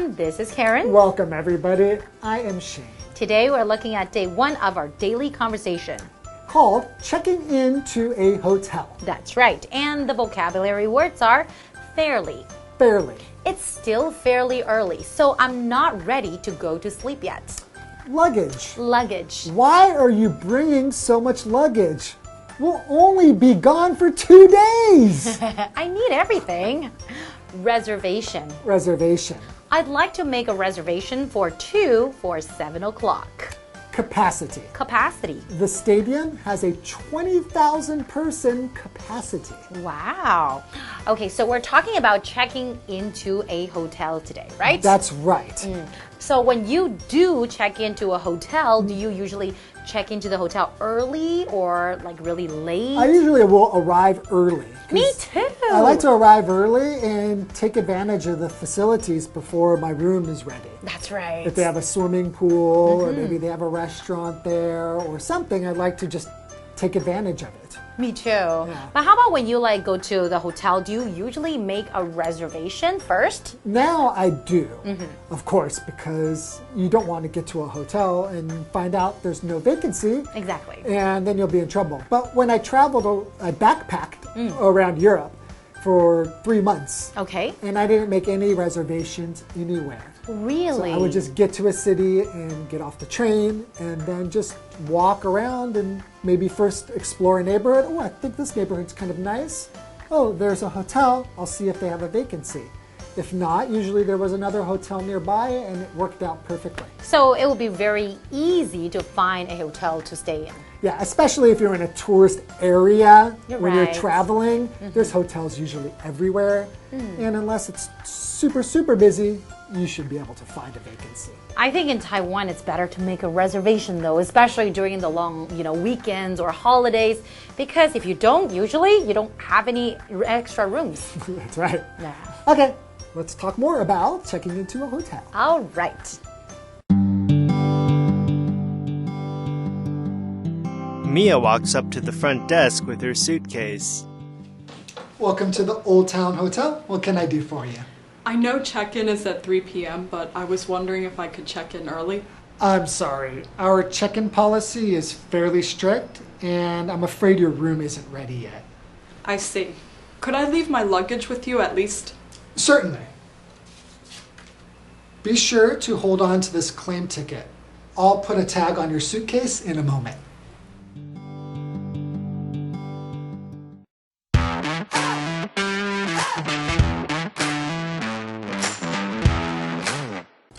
everyone. This is Karen. Welcome, everybody. I am Shane. Today, we're looking at day one of our daily conversation. Called checking into a hotel. That's right. And the vocabulary words are fairly. Fairly. It's still fairly early, so I'm not ready to go to sleep yet. Luggage. Luggage. Why are you bringing so much luggage? We'll only be gone for 2 days. I need everything. Reservation. Reservation. I'd like to make a reservation for 2 for 7 o'clock. Capacity. Capacity. The stadium has a 20,000 person capacity. Wow. Okay, so we're talking about checking into a hotel today, right? That's right. So when you do check into a hotel, do you usually check into the hotel early or like really late? I usually will arrive early. Me too. I like to arrive early and take advantage of the facilities before my room is ready. That's right. If they have a swimming pool or maybe they have a restaurant there or something, I'd like to just take advantage of it. Me too. But how about when you like go to the hotel, do you usually make a reservation first? Now I do, of course, because you don't want to get to a hotel and find out there's no vacancy. Exactly. And then you'll be in trouble. But when I traveled, I backpacked around Europe for 3 months. Okay. And I didn't make any reservations anywhere. Really? So I would just get to a city and get off the train and then just walk around and maybe first explore a neighborhood. Oh, I think this neighborhood's kind of nice. Oh, there's a hotel. I'll see if they have a vacancy. If not, usually there was another hotel nearby and it worked out perfectly. So it would be very easy to find a hotel to stay in. Yeah, especially if you're in a tourist area when you're right. traveling. There's hotels usually everywhere. And unless it's super, super busy, you should be able to find a vacancy. I think in Taiwan it's better to make a reservation though, especially during the long, weekends or holidays, because if you don't, usually you don't have any extra rooms. That's right. Yeah. Okay, let's talk more about checking into a hotel. All right. Mia walks up to the front desk with her suitcase. Welcome to the Old Town Hotel. What can I do for you? I know check-in is at 3 p.m., but I was wondering if I could check in early. I'm sorry. Our check-in policy is fairly strict, and I'm afraid your room isn't ready yet. I see. Could I leave my luggage with you at least? Certainly. Be sure to hold on to this claim ticket. I'll put a tag on your suitcase in a moment.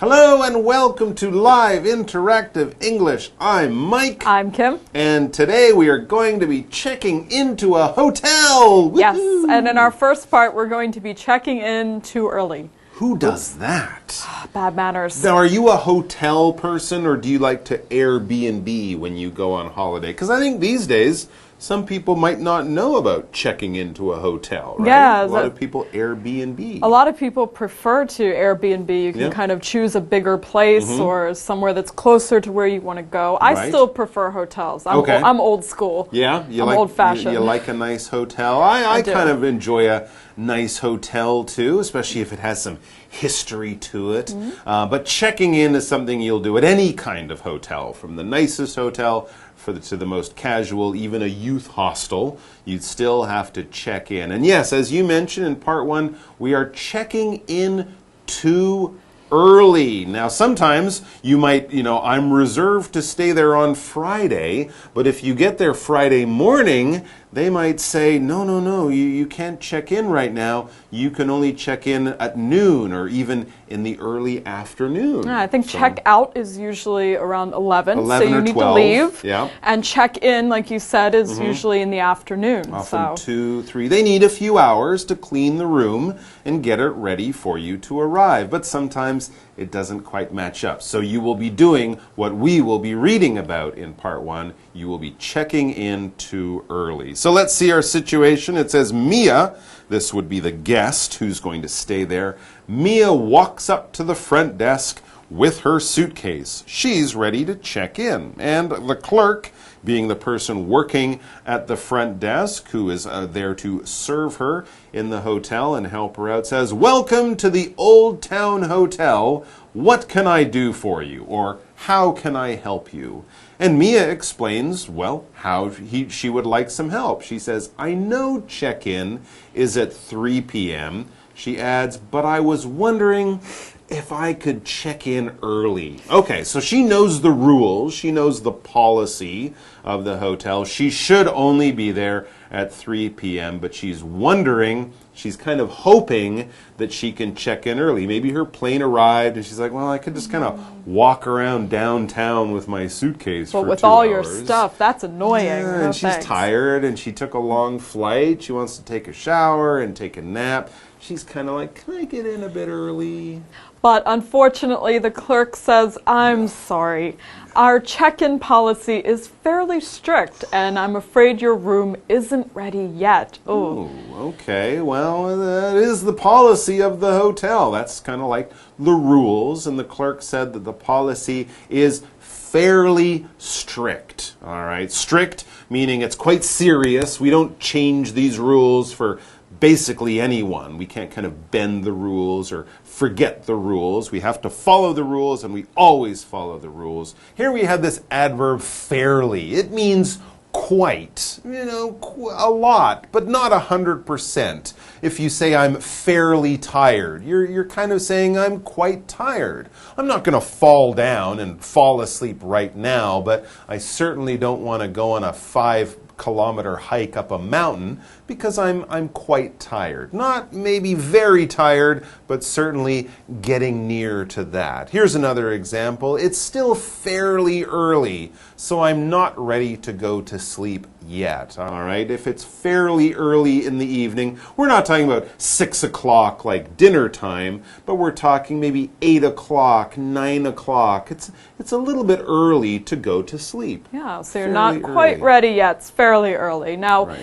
Hello and welcome to Live Interactive English. I'm Mike. I'm Kim. And today we are going to be checking into a hotel. Yes, Woohoo! and in our first part, we're going to be checking in too early. Who does that? Bad manners. Now, are you a hotel person or do you like to Airbnb when you go on holiday? Because I think these days, some people might not know about checking into a hotel, right? Yeah, a lot of people Airbnb. A lot of people prefer to Airbnb. You can Yeah. kind of choose a bigger place or somewhere that's closer to where you want to go. I Right. still prefer hotels. Okay. I'm old school. Yeah, I'm old-fashioned. You like a nice hotel. I do. kind of enjoy a nice hotel too, especially if it has some history to it. But checking in is something you'll do at any kind of hotel, from the nicest hotel to the most casual, even a youth hostel. You'd still have to check in. And yes, as you mentioned in part one, we are checking in too early. Now, sometimes you might, I'm reserved to stay there on Friday, but if you get there Friday morning, they might say, no, you can't check in right now. You can only check in at noon or even in the early afternoon. Yeah, I think check out is usually around 11, 11 so you or need 12, to leave. yeah. And check in, like you said, is usually in the afternoon. Often so 2, 3. They need a few hours to clean the room and get it ready for you to arrive. But sometimes it doesn't quite match up. So you will be doing what we will be reading about in part 1. You will be checking in too early. So let's see our situation. It says Mia, this would be the guest who's going to stay there. Mia walks up to the front desk with her suitcase. She's ready to check in. And the clerk, being the person working at the front desk who is there to serve her in the hotel and help her out, says, "Welcome to the Old Town Hotel. What can I do for you?" Or, "How can I help you?" And Mia explains, well, how she would like some help. She says, "I know check-in is at 3 p.m. She adds, "But I was wondering if I could check in early." Okay, so she knows the rules. She knows the policy of the hotel. She should only be there at 3 p.m., but she's wondering, she's kind of hoping that she can check in early. Maybe her plane arrived and she's like, well, I could just kind of walk around downtown with my suitcase for 2 hours. But with all your stuff, that's annoying. Yeah, no and she's thanks. tired and she took a long flight. She wants to take a shower and take a nap. She's kind of like, can I get in a bit early? But unfortunately, the clerk says, "I'm sorry. Our check-in policy is fairly strict, and I'm afraid your room isn't ready yet." Oh, Okay. Well, that is the policy of the hotel. That's kind of like the rules. And the clerk said that the policy is fairly strict. All right. Strict meaning it's quite serious. We don't change these rules for basically anyone. We can't kind of bend the rules or forget the rules. We have to follow the rules, and we always follow the rules. Here we have this adverb fairly. It means quite, a lot, but not 100%. If you say I'm fairly tired, you're kind of saying I'm quite tired. I'm not going to fall down and fall asleep right now, but I certainly don't want to go on a 5-kilometer hike up a mountain because I'm quite tired. Not maybe very tired, but certainly getting near to that. Here's another example. It's still fairly early, so I'm not ready to go to sleep yet. All right, if it's fairly early in the evening, we're not talking about 6 o'clock like dinner time, but we're talking maybe 8 o'clock, 9 o'clock. It's a little bit early to go to sleep. yeah, so you're not quite ready yet. It's fairly early. Now,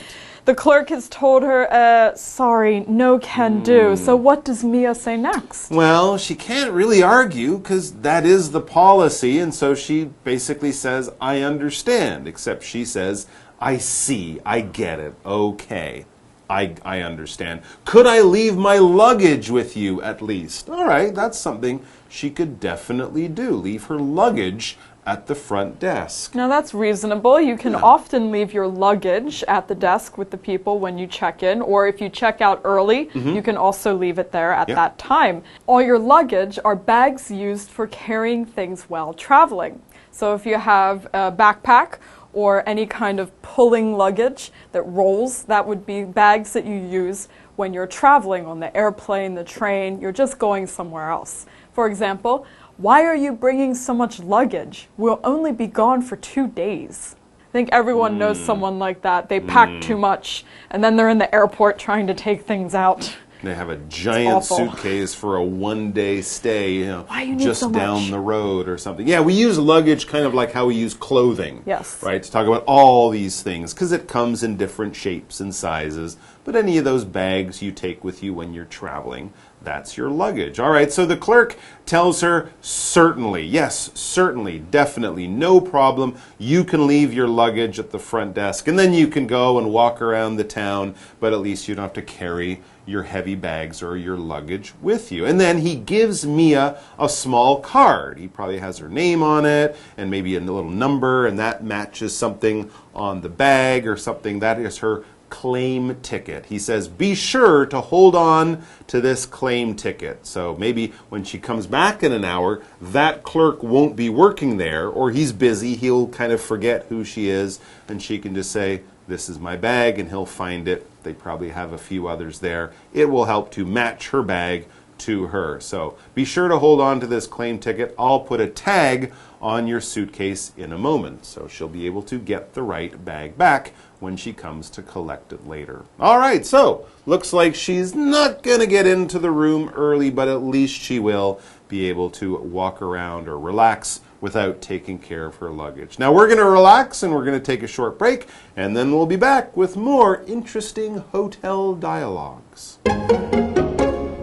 the clerk has told her, sorry, no can do. So what does Mia say next? Well, she can't really argue because that is the policy, and so she basically says, I understand, except she says, I see, I get it, okay. I understand. Could I leave my luggage with you at least? All right, that's something she could definitely do. Leave her luggage at the front desk. Now that's reasonable. You can often leave your luggage at the desk with the people when you check in, or if you check out early, you can also leave it there at that time. All your luggage are bags used for carrying things while traveling. So if you have a backpack or any kind of pulling luggage that rolls, that would be bags that you use when you're traveling on the airplane, the train, you're just going somewhere else. For example, why are you bringing so much luggage? We'll only be gone for 2 days. I think everyone knows someone like that. They pack too much, and then they're in the airport trying to take things out. They have a giant suitcase for a one-day stay, Why you need just so down much? the road or something. Yeah, we use luggage kind of like how we use clothing. Yes. Right, to talk about all these things, because it comes in different shapes and sizes. But any of those bags you take with you when you're traveling, that's your luggage. All right, so the clerk tells her, certainly, yes, certainly, definitely, no problem. You can leave your luggage at the front desk, and then you can go and walk around the town, but at least you don't have to carry your heavy bags or your luggage with you. And then he gives Mia a small card. He probably has her name on it and maybe a little number, and that matches something on the bag or something. That is her claim ticket. He says, be sure to hold on to this claim ticket. So maybe when she comes back in an hour, that clerk won't be working there, or he's busy. He'll kind of forget who she is, and she can just say, this is my bag, and he'll find it. They probably have a few others there. It will help to match her bag to her. So be sure to hold on to this claim ticket. I'll put a tag on your suitcase in a moment, so she'll be able to get the right bag back when she comes to collect it later. All right, so looks like she's not going to get into the room early, but at least she will be able to walk around or relax without taking care of her luggage. Now we're going to relax and we're going to take a short break, and then we'll be back with more interesting hotel dialogues.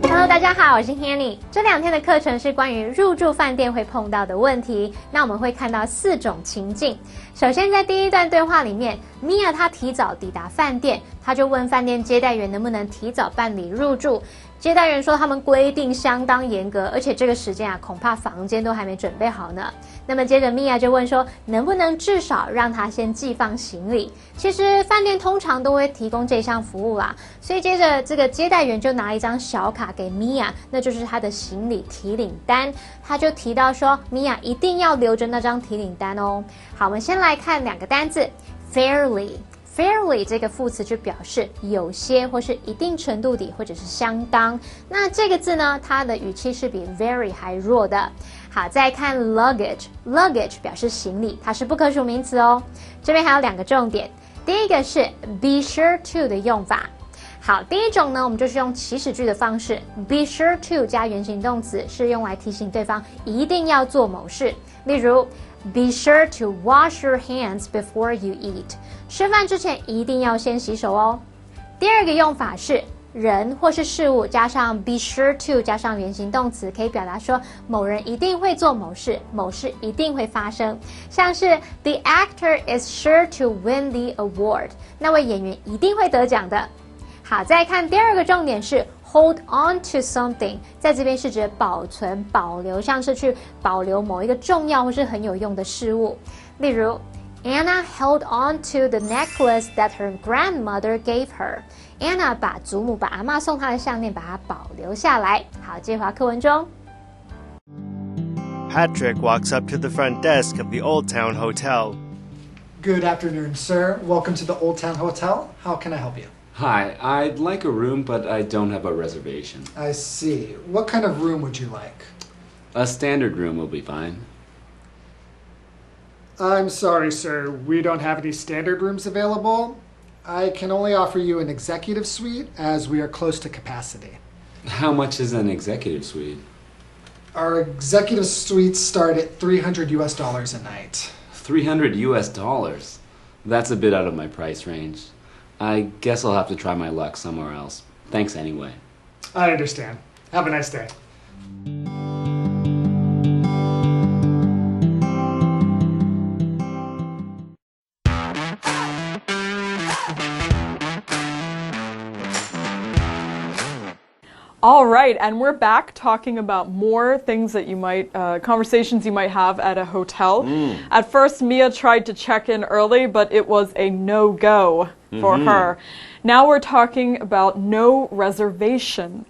Hello， 大家好，我是 Hanny。这2天的课程是关于入住饭店会碰到的问题。那我们会看到4种情境。首先，在第一段对话里面，Mia 她提早抵达饭店，她就问饭店接待员能不能提早办理入住。接待员说他们规定相当严格，而且这个时间啊，恐怕房间都还没准备好呢。那么接着 Mia 就问说，能不能至少让他先寄放行李？其实饭店通常都会提供这项服务啦，所以接着这个接待员就拿一张小卡给 Mia， 那就是他的行李提领单。他就提到说 ，Mia 一定要留着那张提领单哦。好，我们先来看2个单字 ，fairly。Fairly 这个副词就表示有些或是一定程度的，或者是相当。那这个字呢，它的语气是比 very 还弱的。好，再看 luggage 表示行李，它是不可数名词哦。这边还有2个重点，第一个是 be sure to 的用法。好，第一种呢，我们就是用祈使句的方式 ，be sure to 加原形动词，是用来提醒对方一定要做某事。例如 ，be sure to wash your hands before you eat。吃饭之前一定要先洗手哦。第二个用法是人或是事物加上 be sure to 加上原形动词，可以表达说某人一定会做某事，某事一定会发生。像是 the actor is sure to win the award， 那位演员一定会得奖的。好，再看第二个重点是 hold on to something， 在这边是指保存、保留，像是去保留某一个重要或是很有用的事物。例如 Anna held on to the necklace that her grandmother gave her. Anna 把祖母把阿嬷送她的项链把它保留下来。好，接回课文中。Patrick walks up to the front desk of the Old Town Hotel. Good afternoon, sir. Welcome to the Old Town Hotel. How can I help you? Hi, I'd like a room, but I don't have a reservation. I see. What kind of room would you like? A standard room will be fine. I'm sorry, sir. We don't have any standard rooms available. I can only offer you an executive suite as we are close to capacity. How much is an executive suite? Our executive suites start at $300 a night. $300? That's a bit out of my price range. I guess I'll have to try my luck somewhere else. Thanks anyway. I understand. Have a nice day. All right, and we're back talking about more things that you might, conversations you might have at a hotel. At first, Mia tried to check in early, but it was a no-go for her. Now we're talking about no reservation.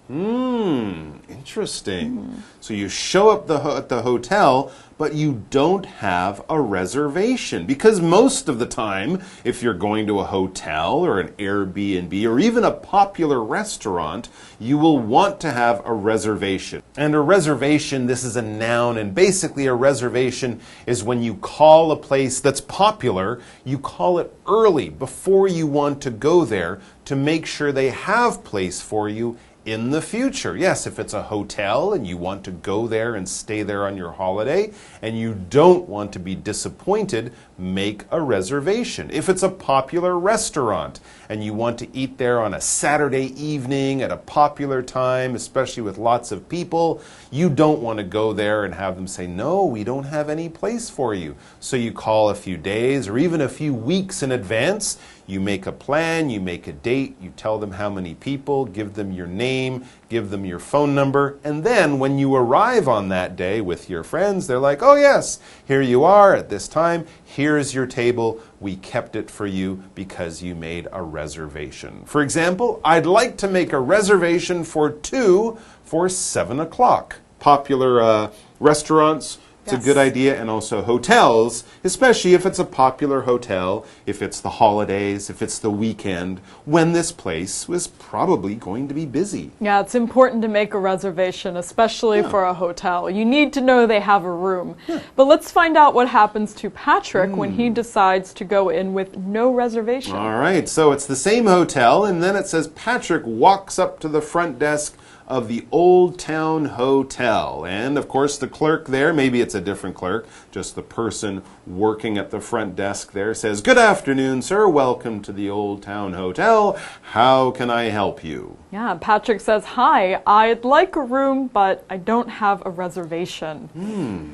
Interesting. So you show up at the hotel, but you don't have a reservation. Because most of the time, if you're going to a hotel or an Airbnb or even a popular restaurant, you will want to have a reservation. And a reservation, this is a noun, and basically a reservation is when you call a place that's popular, you call it early before you want to go there to make sure they have place for you in the future. Yes, if it's a hotel and you want to go there and stay there on your holiday and you don't want to be disappointed, make a reservation. If it's a popular restaurant and you want to eat there on a Saturday evening at a popular time, especially with lots of people, you don't want to go there and have them say, no, we don't have any place for you. So you call a few days or even a few weeks in advance. You make a plan, you make a date, you tell them how many people, give them your name, give them your phone number, and then when you arrive on that day with your friends, they're like, oh yes, here you are at this time, here's your table, we kept it for you because you made a reservation. For example, I'd like to make a reservation for 2 for 7 o'clock. Popular restaurants, it's a good idea, and also hotels, especially if it's a popular hotel, if it's the holidays, if it's the weekend, when this place was probably going to be busy. Yeah, it's important to make a reservation, especially for a hotel. You need to know they have a room. But let's find out what happens to Patrick when he decides to go in with no reservation. All right, so it's the same hotel, and then it says Patrick walks up to the front desk of the Old Town Hotel. And of course the clerk there, maybe it's a different clerk, just the person working at the front desk there says, "Good afternoon, sir. Welcome to the Old Town Hotel. How can I help you?" Yeah, Patrick says, "Hi, I'd like a room, but I don't have a reservation."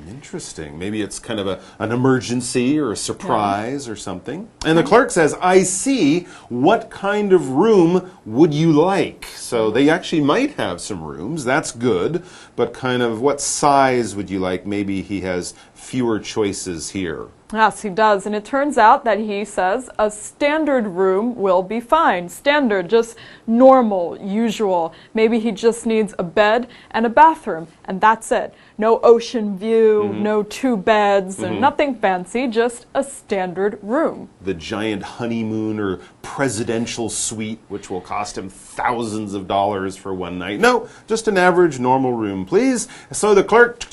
Interesting. Maybe it's kind of an emergency or a surprise or something. And the clerk says, "I see. What kind of room would you like?" So they actually might have some rooms. That's good. But kind of what size would you like? Maybe he has fewer choices here. Yes, he does. And it turns out that he says a standard room will be fine. Standard, just normal, usual. Maybe he just needs a bed and a bathroom, and that's it. No ocean view, no 2 beds, and nothing fancy, just a standard room. The giant honeymoon or presidential suite, which will cost him thousands of dollars for one night. No, just an average normal room, please. So the clerk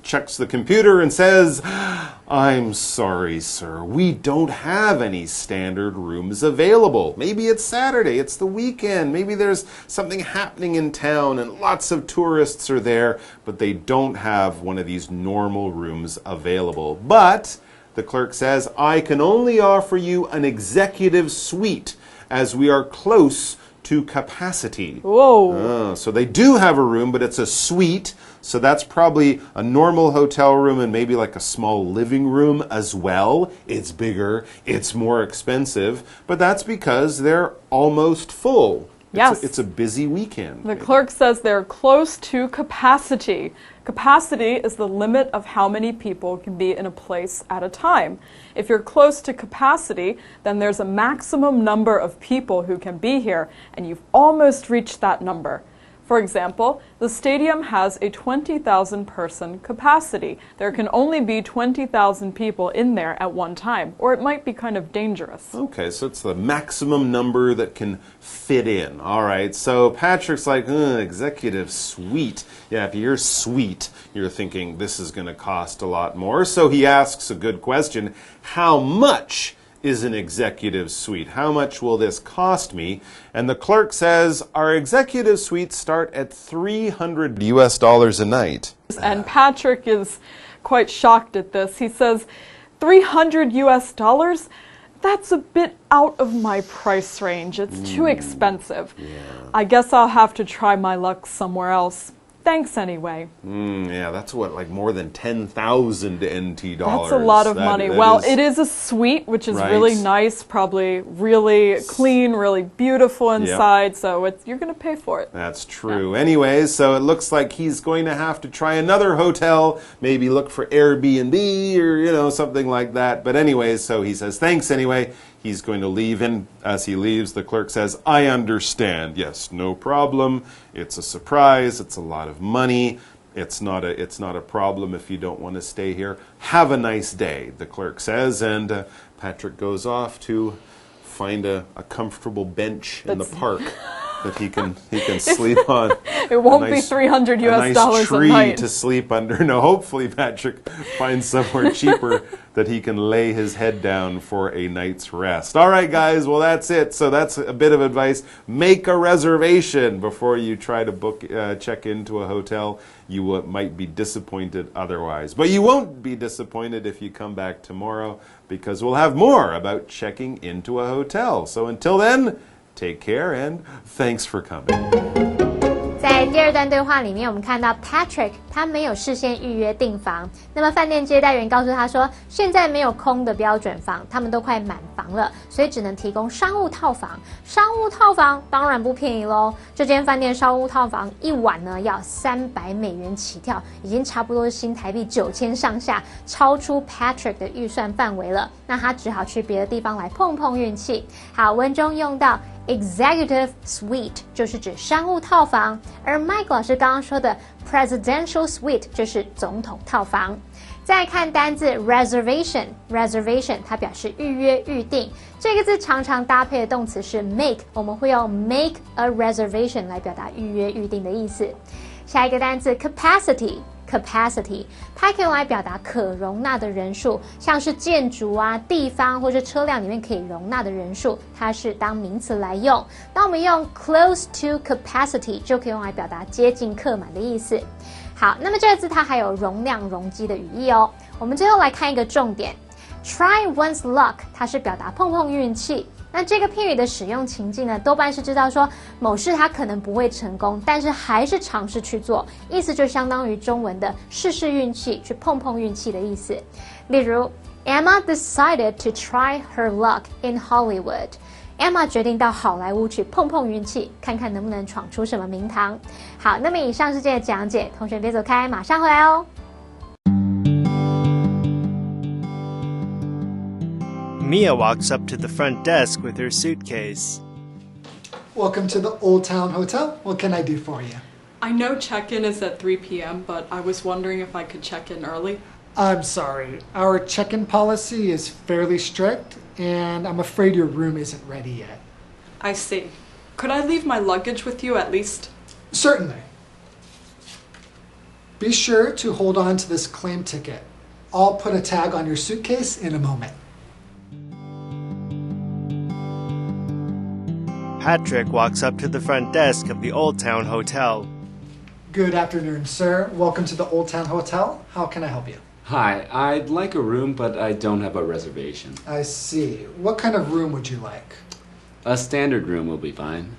checks the computer and says, "I'm sorry, sir. We don't have any standard rooms available. Maybe it's Saturday, it's the weekend, maybe there's something happening in town and lots of tourists are there, but they don't have one of these normal rooms available. But," the clerk says, "I can only offer you an executive suite as we are close to capacity." Whoa. So they do have a room, but it's a suite. So that's probably a normal hotel room and maybe like a small living room as well. It's bigger, it's more expensive, but that's because they're almost full. Yes. It's a busy weekend. The clerk says they're close to capacity. Capacity is the limit of how many people can be in a place at a time. If you're close to capacity, then there's a maximum number of people who can be here, and you've almost reached that number. For example, the stadium has a 20,000 person capacity. There can only be 20,000 people in there at one time, or it might be kind of dangerous. Okay, so it's the maximum number that can fit in. All right, so Patrick's like, executive suite. Yeah, if you hear suite, you're thinking this is going to cost a lot more. So he asks a good question. How much is an executive suite? How much will this cost me? And the clerk says, our executive suites start at $300 a night. And Patrick is quite shocked at this. He says, $300? That's a bit out of my price range. It's too expensive. Yeah. I guess I'll have to try my luck somewhere else. Thanks anyway. Yeah, that's what, like more than 10,000 NT dollars. That's a lot of money. Well, it is a suite, which is really nice, probably really clean, really beautiful inside, so you're going to pay for it. That's true. Yeah. Anyways, so it looks like he's going to have to try another hotel, maybe look for Airbnb or, something like that. But anyways, so he says, thanks anyway. He's going to leave, and as he leaves, the clerk says, I understand. Yes, no problem. It's a surprise. It's a lot of money. It's not a problem if you don't want to stay here. Have a nice day, the clerk says, and Patrick goes off to find a comfortable bench in the park that he can sleep on. It won't be $300 a nice tree a night to sleep under. No, hopefully Patrick finds somewhere cheaper that he can lay his head down for a night's rest. All right, guys, well, that's it. So that's a bit of advice. Make a reservation before you try to check into a hotel. You might be disappointed otherwise. But you won't be disappointed if you come back tomorrow, because we'll have more about checking into a hotel. So until then, take care and thanks for coming. 在第二段对话里面，我们看到 Patrick 他没有事先预约订房，那么饭店接待员告诉他说，现在没有空的标准房，他们都快满房了，所以只能提供商务套房。商务套房当然不便宜咯，这间饭店商务套房一晚呢要$300起跳，已经差不多是新台币9000上下，超出 Patrick 的预算范围了。那他只好去别的地方来碰碰运气。好，文中用到Executive Suite 就是指商务套房，而 Mike 老师刚刚说的 Presidential Suite 就是总统套房。再看单字 reservation 它表示预约预定，这个字常常搭配的动词是 make， 我们会用 make a reservation 来表达预约预定的意思。下一个单字 capacity capacity， 它可以用来表达可容纳的人数，像是建筑啊、地方或是车辆里面可以容纳的人数，它是当名词来用。当我们用 close to capacity 就可以用来表达接近客满的意思。好，那么这个字它还有容量、容积的语义哦。我们最后来看一个重点 ，try one's luck， 它是表达碰碰运气。那这个片语的使用情境呢，多半是知道说某事它可能不会成功，但是还是尝试去做，意思就相当于中文的试试运气，去碰碰运气的意思。例如 Emma decided to try her luck in Hollywood。Emma 决定到好莱坞去碰碰运气，看看能不能闯出什么名堂。好，那么以上是今天的讲解，同学别走开，马上回来哦。Mia walks up to the front desk with her suitcase. Welcome to the Old Town Hotel. What can I do for you? I know check-in is at 3 p.m., but I was wondering if I could check in early. I'm sorry. Our check-in policy is fairly strict, and I'm afraid your room isn't ready yet. I see. Could I leave my luggage with you at least? Certainly. Be sure to hold on to this claim ticket. I'll put a tag on your suitcase in a moment. Patrick walks up to the front desk of the Old Town Hotel. Good afternoon, sir. Welcome to the Old Town Hotel. How can I help you? Hi, I'd like a room, but I don't have a reservation. I see. What kind of room would you like? A standard room will be fine.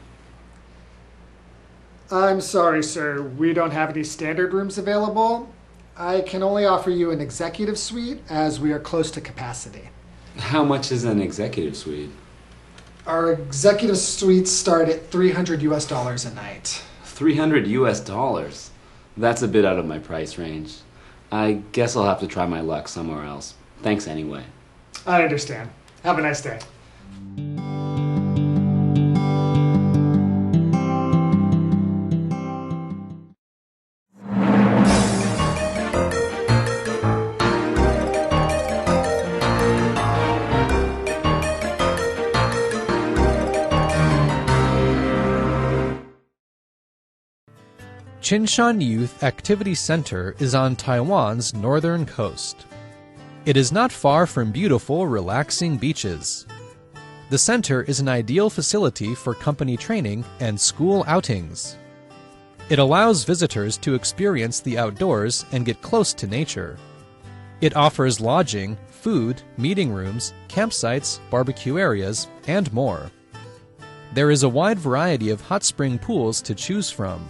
I'm sorry, sir. We don't have any standard rooms available. I can only offer you an executive suite as we are close to capacity. How much is an executive suite? Our executive suites start at $300 a night. $300? That's a bit out of my price range. I guess I'll have to try my luck somewhere else. Thanks anyway. I understand. Have a nice day. Qinshan Youth Activity Center is on Taiwan's northern coast. It is not far from beautiful, relaxing beaches. The center is an ideal facility for company training and school outings. It allows visitors to experience the outdoors and get close to nature. It offers lodging, food, meeting rooms, campsites, barbecue areas, and more. There is a wide variety of hot spring pools to choose from.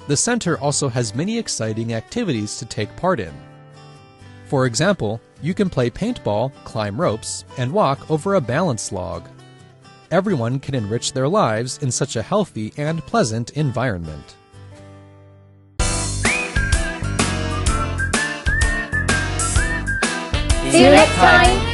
The center also has many exciting activities to take part in. For example, you can play paintball, climb ropes, and walk over a balance log. Everyone can enrich their lives in such a healthy and pleasant environment. See you next time!